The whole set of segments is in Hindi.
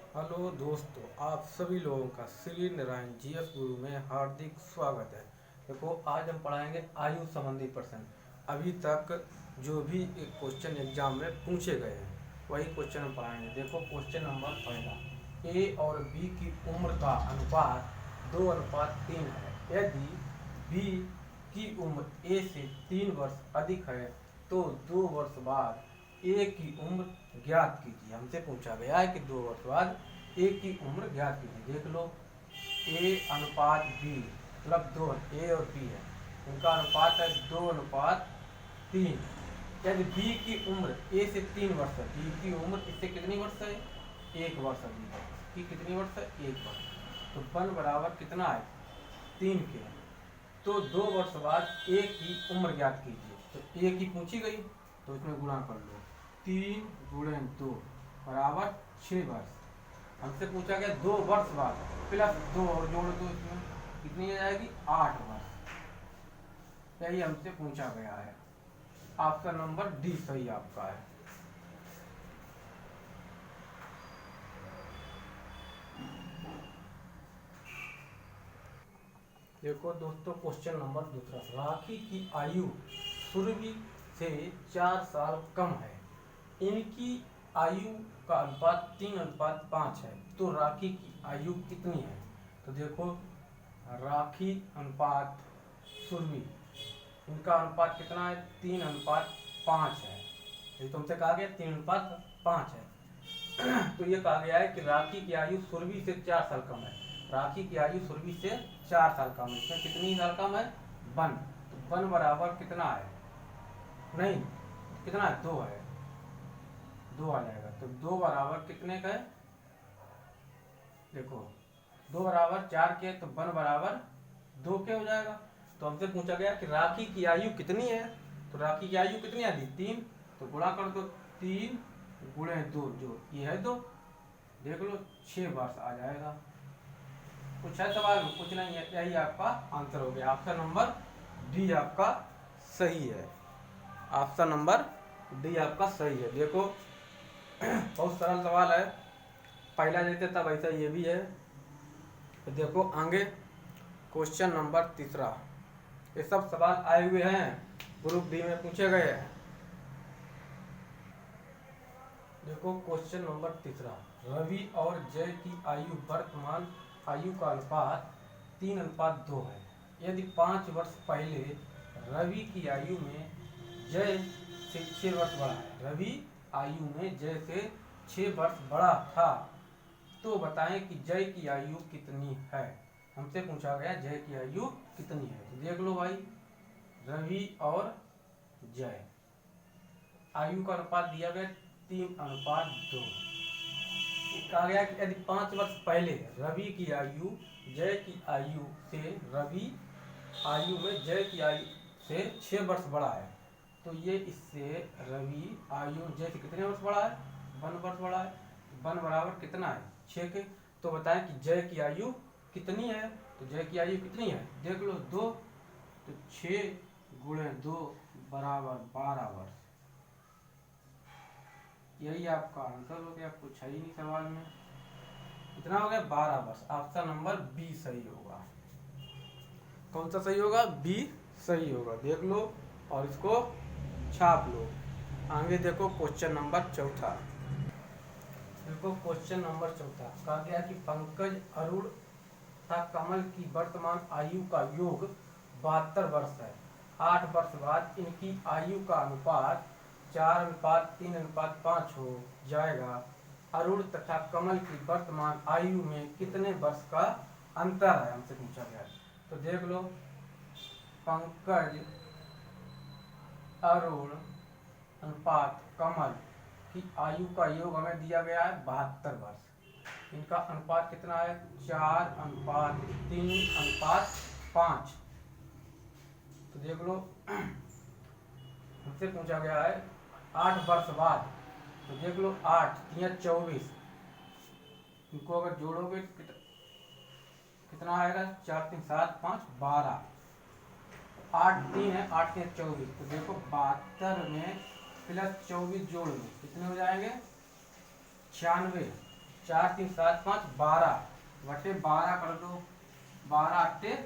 हेलो दोस्तों, आप सभी लोगों का श्री नारायण जीएस गुरु में हार्दिक स्वागत है। देखो, आज हम पढ़ाएंगे आयु संबंधी प्रश्न। अभी तक जो भी क्वेश्चन एग्जाम में पूछे गए हैं वही क्वेश्चन हम पढ़ाएंगे। देखो, क्वेश्चन नंबर पहला, ए और बी की उम्र का अनुपात 2:3 है। यदि बी की उम्र ए से 3 वर्ष अधिक है तो 2 वर्ष बाद ए की उम्र ज्ञात कीजिए। हमसे पूछा गया है कि 2 वर्ष बाद ए की उम्र ज्ञात कीजिए। देख लो, ए अनुपात बी मतलब 2, ए और बी है, इनका अनुपात है 2:3। यदि बी की उम्र ए से 3 वर्ष है, बी की उम्र इससे कितनी वर्ष है? 1 वर्ष अधिक है। इसकी कितनी वर्ष है? 1 वर्ष। तो 1 बराबर कितना है? 3 के। तो 2 वर्ष बाद ए की उम्र ज्ञात कीजिए। तो ए की पूछी गई तो इसमें गुणा कर लो, 3 × 2 बराबर 6 वर्ष। हमसे पूछा गया 2 वर्ष बाद प्लस 2 और जोड़ दो, इसमें कितनी आ जाएगी? 8 वर्ष। यही हमसे पूछा गया है। ऑप्शन नंबर डी सही आपका है। देखो दोस्तों, क्वेश्चन नंबर दूसरा, राखी की आयु सुरभि से 4 साल कम है। इनकी आयु का अनुपात 3:5 है। तो राखी की आयु कितनी है? तो देखो, राखी अनुपात सुरभि, इनका अनुपात कितना है? 3:5 है। ये तुमसे कहा गया 3:5 है। तो ये कहा गया है कि राखी की आयु सुरभि से 4 साल कम है। राखी की आयु सुरभि से 4 साल कम है। इसमें कितनी साल कम है? 1। तो 1 बराबर कितना है? नहीं, कितना है? 2 है। 2 आ जाएगा। तो 2 बराबर कितने का है? देखो, 2 बराबर 4 के, तो 1 बराबर 2 के हो जाएगा। तो हमसे पूछा गया कि राखी की आयु कितनी है। तो राखी की आयु कितनी आ गई? 3। तो गुणा कर दो, 3 × 2 जो ये है 2, देख लो 6 वर्ष आ जाएगा। कुछ है सवाल में? कुछ नहीं है। यही आपका आंसर हो गया। ऑप्शन नंबर डी आपका सही है। ऑप्शन नंबर डी आपका सही है। देखो, बहुत सरल सवाल है, पहला जैसे तब ऐसा ये भी है। तो देखो आगे क्वेश्चन नंबर तीसरा, ये सब सवाल आए हुए हैं, ग्रुप डी में पूछे गए हैं। देखो क्वेश्चन नंबर तीसरा, रवि और जय की आयु वर्तमान आयु का अनुपात 3:2 है। यदि 5 वर्ष पहले रवि की आयु में जय से 6 वर्ष बड़ा है, रवि आयु में जय से 6 वर्ष बड़ा था, तो बताएं कि जय की आयु कितनी है। हमसे पूछा गया जय की आयु कितनी है। तो देख लो भाई, रवि और जय, आयु का अनुपात दिया गया 3:2। कहा गया कि यदि 5 वर्ष पहले रवि की आयु जय की आयु से, रवि आयु में जय की आयु से 6 वर्ष बड़ा है, तो ये इससे रवि आयु जय से कितने वर्ष बड़ा है? 1 वर्ष बड़ा है। 1 बराबर कितना है? 6 के। तो बताएं कि जय की आयु कितनी है। तो जय की आयु कितनी है? देख लो 2। तो 6 × 2 बराबर 12 वर्ष। यही आपका आंसर हो गया। कुछ है ही नहीं सवाल में। कितना हो गया? 12 वर्ष। ऑप्शन नंबर बी सही होगा। कौन सा सही होगा? बी सही होगा। देख लो और इसको छाप लो। आगे देखो क्वेश्चन नंबर चौथा। देखो क्वेश्चन नंबर चौथा, कहा गया कि पंकज, अरुण तथा कमल की वर्तमान आयु का योग 72 वर्ष है। 8 वर्ष बाद इनकी आयु का अनुपात 4:3:5 हो जाएगा। अरुण तथा कमल की वर्तमान आयु में कितने वर्ष का अंतर है, हमसे पूछा गया है। तो देख लो, पंकज, अरुण अनुपात कमल की आयु का योग हमें दिया गया है 72 वर्ष। इनका अनुपात कितना है? 4:3:5। तो देख लो, हमसे पूछा गया है 8 वर्ष बाद। तो देख लो, 8 या 24, इनको अगर जोड़ोगे कितना आएगा? 4 3 7 5 12, 8 3 है, 8 3 24। तो देखो 72 में प्लस 24 जोड़ लो, कितने हो जाएंगे? 96। 4 3 7 5 12 बटे 12 कर दो, 12 8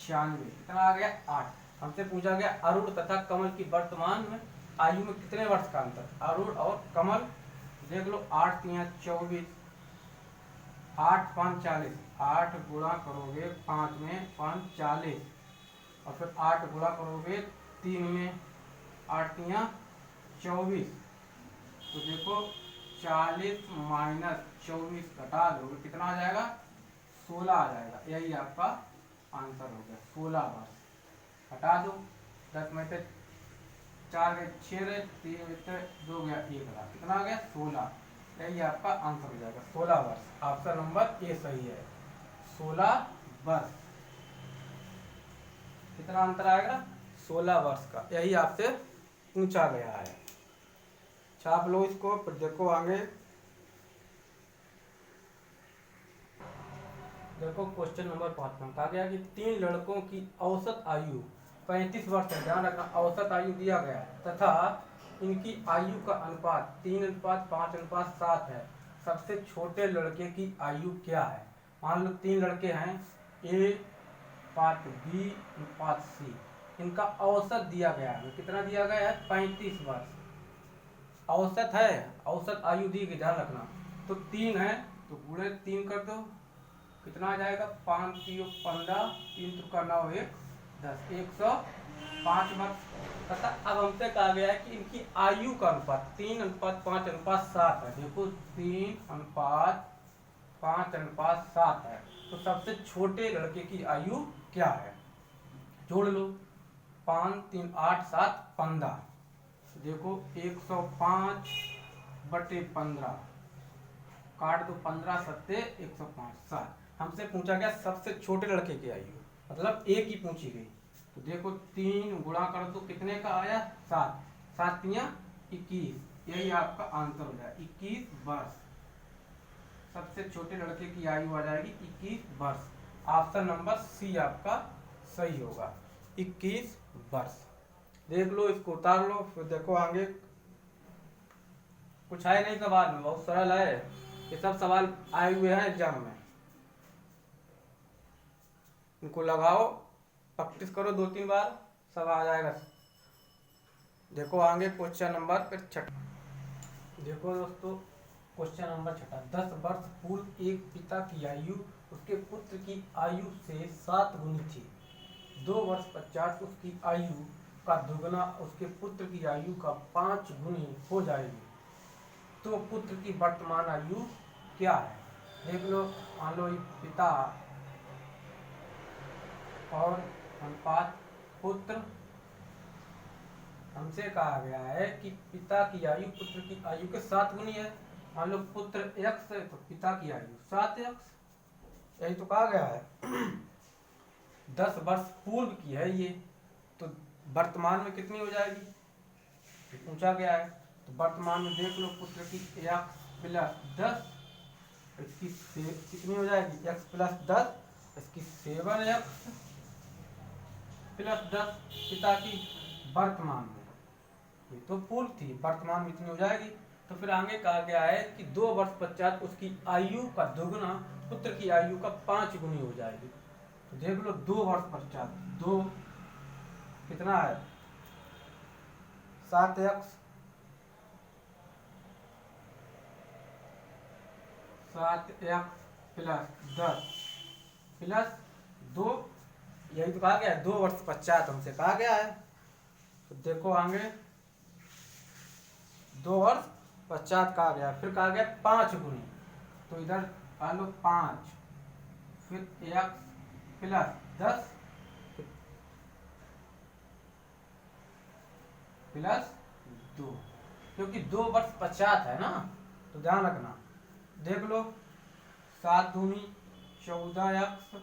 96, कितना आ गया 8। हमसे पूछा गया अरुण तथा कमल की वर्तमान में आयु में कितने वर्ष का अंतर। अरुण और कमल, देख लो 8 3 24, 8 5 40, 8 गुणा करोगे 5 में 5 40, और फिर 8 गुणा करोगे 3 में, 8 3 24, तो देखो 40 माइनस 24 घटा दोगे कितना आ जाएगा 16 आ जाएगा। यही आपका आंसर हो गया 16 वर्ष। हटा दो, 10 में से 4 गए 6 रहे, 3 में से 2 गया 1 रहा, कितना आ गया 16। यही आपका आंसर हो जाएगा 16 वर्ष। ऑप्शन नंबर ए सही है, 16 वर्ष। कितना अंतर आएगा 16 वर्ष का, यही आपसे पूछा गया है। छाप लो इसको, फिर देखो आगे। देखो क्वेश्चन नंबर 5 में कहा गया कि 3 लड़कों की औसत आयु 35 वर्ष है, ध्यान रखना औसत आयु दिया गया है, तथा इनकी आयु का अनुपात 3:5:7 है। सबसे छोटे लड़के की आयु क्या है। मान लो 3 लड़के हैं, ए पार्ट बी पार्ट सी, इनका औसत दिया गया है, कितना दिया गया है 35 वर्ष औसत है, औसत आयु दी गई, ध्यान रखना। तो 3 है तो गुणे 3 कर दो, कितना आ जाएगा 5 3 15, 3 3 9 1 10, 105 वर्ष। तथा अब हमसे कहा गया है कि इनकी आयु का अनुपात 3:5:7 है। देखो 3:5:7 है, तो सबसे छोटे लड़के की आयु क्या है। जोड़ लो, 5 3 8 7 15, देखो 105 बटे 15, काट दो 15 सत्ते 105 7। हमसे पूछा गया सबसे छोटे लड़के की आयु, मतलब एक ही पूछी गई। तो देखो 3 गुणा कर दो, कितने का आया 7, 7 3 21, यही आपका आंसर हो जाएगा 21 वर्ष। सबसे छोटे लड़के की आयु आ जाएगी 21 वर्ष। ऑप्शन नंबर सी आपका सही होगा, 21 वर्ष। देख लो इसको, उतार लो, फिर देखो आगे। कुछ है नहीं सवाल में, बहुत सरल है, ये सब सवाल आए हुए हैं एग्जाम में, इनको लगाओ, प्रैक्टिस करो 2-3 बार, सब आ जाएगा। देखो आगे क्वेश्चन नंबर 6। देखो दोस्तों क्वेश्चन नंबर 6, 10 वर्ष पूर्व एक पिता की आयु उसके पुत्र की आयु से 7 गुनी थी। 2 वर्ष पश्चात उसकी आयु का दुगना उसके पुत्र की आयु का 5 गुनी हो जाएगी, तो पुत्र की वर्तमान आयु क्या है। देख लो, मान लो पिता और अनुपात पुत्र। हमसे कहा गया है कि पिता की आयु पुत्र की आयु के 7 गुनी है। मान लो पुत्र x है तो पिता की आयु 7x, यही तो कहा गया है। 10 वर्ष पूर्व की है ये, तो वर्तमान में कितनी हो जाएगी, पूछा गया है। तो वर्तमान में देख लो, पुत्र की x प्लस 10, इसकी कितनी हो जाएगी x प्लस 10, इसकी 7x प्लस 10। पिता की वर्तमान में, ये तो पूर्व थी, वर्तमान में इतनी हो जाएगी। तो फिर आगे कहा गया है कि 2 वर्ष पश्चात उसकी आयु का दुगना पुत्र की आयु का 5 गुनी हो जाएगी। तो देख लो 2 वर्ष पश्चात, 2 कितना है 7x, 7x प्लस 10 प्लस 2, यही तो कहा गया है 2 वर्ष पश्चात हमसे कहा गया है। तो देखो आगे 2 वर्ष पश्चात कहा गया, फिर कहा गया 5 गुनी, तो इधर आ लो 5, फिर x प्लस 10 प्लस 2, क्योंकि 2 वर्ष पश्चात है ना, तो ध्यान रखना। देख लो 7 दूनी 14x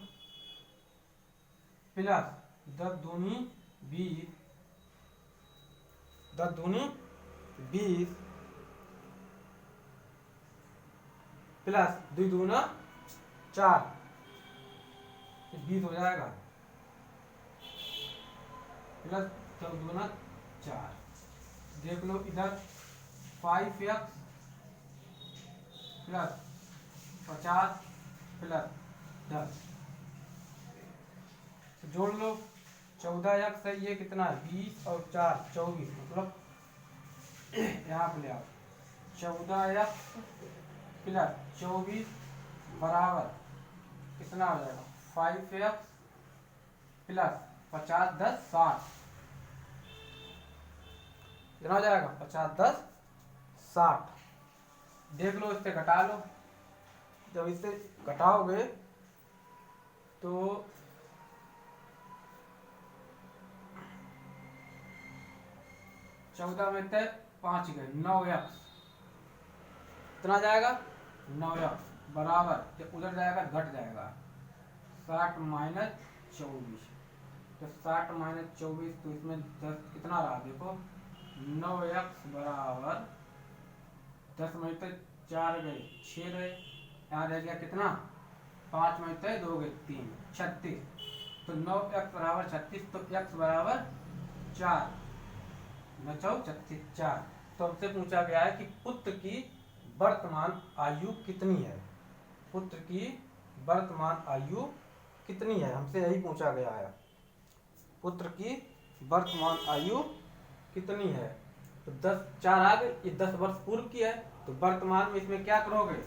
प्लस 10 दूनी 20, 10 दूनी 20 प्लस 2 दूना 4, 20 हो जाएगा, प्लस 4 दूना 4। देख लो इधर 5x प्लस 50 प्लस 10 जोड़ लो। 14x है, ये कितना है 20 और 4 24, मतलब यहाँ पे ले आओ 14x प्लस 24 बराबर कितना हो जाएगा 5x प्लस 50 10 60, कितना हो जाएगा 50 10 60। देख लो, इससे घटा लो। जब इससे घटाओगे तो 14 में से 5 गए 9x, कितना जाएगा 9x बराबर, जब उधर जाएगा घट जाएगा 60 माइनस 24, तो 60 माइनस 24, तो इसमें 10 कितना रहा देखो 9x बराबर 10 में से 4 गए 6 रहे, यहाँ रह गया कितना 5 में से 2 गए 3 36, तो 9x बराबर 36, तो x बराबर 4 9 36 4। तो हमसे पूछा गया है कि पुत्र की वर्तमान आयु कितनी है, पुत्र की वर्तमान आयु कितनी है, हमसे यही पूछा गया है, पुत्र की वर्तमान आयु कितनी है। तो 10 4 आ गए, ये 10 वर्ष पूर्व की है, तो वर्तमान में इसमें क्या करोगे,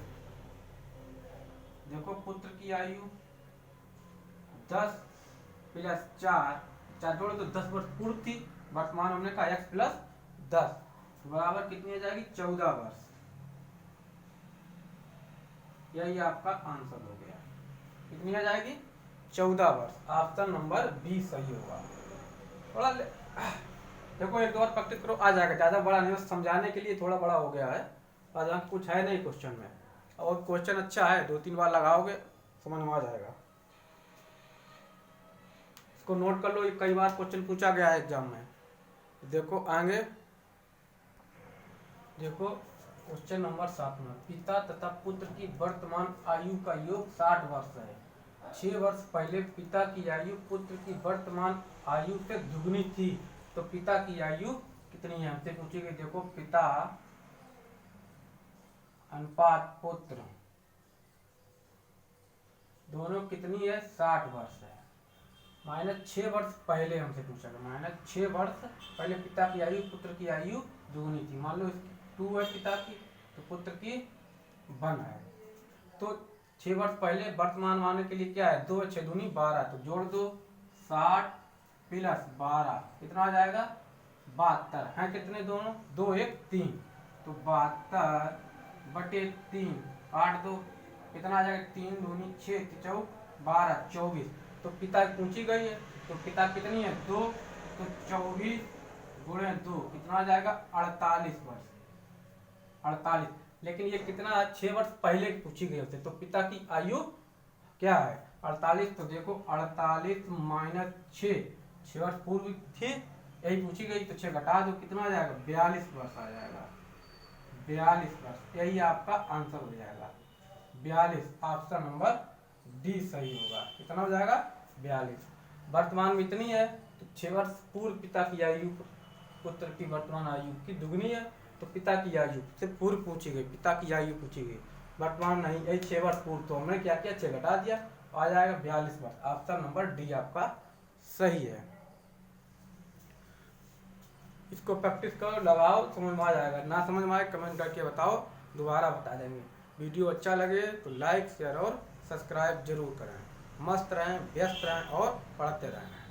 देखो पुत्र की आयु 10 प्लस 4 जोड़ो तो 10 वर्ष पूर्व थी, वर्तमान हमने कहा x प्लस 10 बराबर कितनी आ जाएगी 14 वर्ष। यही आपका आंसर हो गया, कितनी आ जाएगी 14 वर्ष। ऑप्शन नंबर बी सही होगा। थोड़ा देखो एक दो बार प्रैक्टिस करो, आ जाएगा, ज्यादा बड़ा नहीं, समझाने के लिए थोड़ा बड़ा हो गया है, आज कुछ है नहीं क्वेश्चन में, और क्वेश्चन अच्छा है, 2-3 बार लगाओगे समझ में आ जाएगा। इसको नोट कर लो, कई बार क्वेश्चन पूछा गया है एग्जाम में। देखो आगे, देखो क्वेश्चन नंबर 7 में, पिता तथा पुत्र की वर्तमान आयु का योग 60 वर्ष है। 6 वर्ष पहले पिता की आयु पुत्र की वर्तमान आयु से दुगनी थी, तो पिता की आयु कितनी है, हमसे पूछी गई। देखो पिता अनुपात पुत्र दोनों कितनी है 60 वर्ष है, माइनस 6 वर्ष पहले हमसे पूछा गया, माइनस 6 वर्ष पहले पिता की आयु पुत्र की आयु दुगनी थी। मान लो 2 है पिता की, तो पुत्र की 1 है, तो 6 वर्ष पहले वर्तमान मानने के लिए क्या है 2 6 दूनी 12, तो जोड़ दो 60 प्लस 12 कितना आ जाएगा 72 है, कितने दोनों 2 1 3, तो 72 बटे 3 8 2 कितना आ जाएगा 3 दूनी 6 4 12 24, तो पिता पूछी गई है, तो पिता कितनी है 2, तो 24 गुणे 2 कितना आ जाएगा 48 वर्ष 48। लेकिन ये कितना 6 वर्ष पहले पूछी गई होती, तो पिता की आयु क्या है 48, तो देखो 48 माइनस 6 वर्ष पूर्व थी, यही पूछी गई, तो 6 घटा दो कितना आ जाएगा 42 वर्ष आ जाएगा, 42 वर्ष। यही आपका आंसर हो जाएगा 42, ऑप्शन नंबर डी सही होगा। कितना हो जाएगा 42। वर्तमान में इतनी है, तो 6 वर्ष पूर्व पिता की आयु पुत्र की वर्तमान आयु की दुगनी है, तो पिता की आयु से पूर्व पूछी गई, पिता की आयु पूछी गई, वर्तमान नहीं, यही 6 वर्ष पूर्व, तो हमने क्या किया 6 घटा दिया, आ जाएगा 42 वर्ष। ऑप्शन नंबर डी आपका सही है। इसको प्रैक्टिस करो, लगाओ, समझ में आ जाएगा। ना समझ में आए कमेंट करके बताओ, दोबारा बता देंगे। वीडियो अच्छा लगे तो लाइक शेयर और सब्सक्राइब जरूर करें। मस्त रहें, व्यस्त रहें और पढ़ते रहें।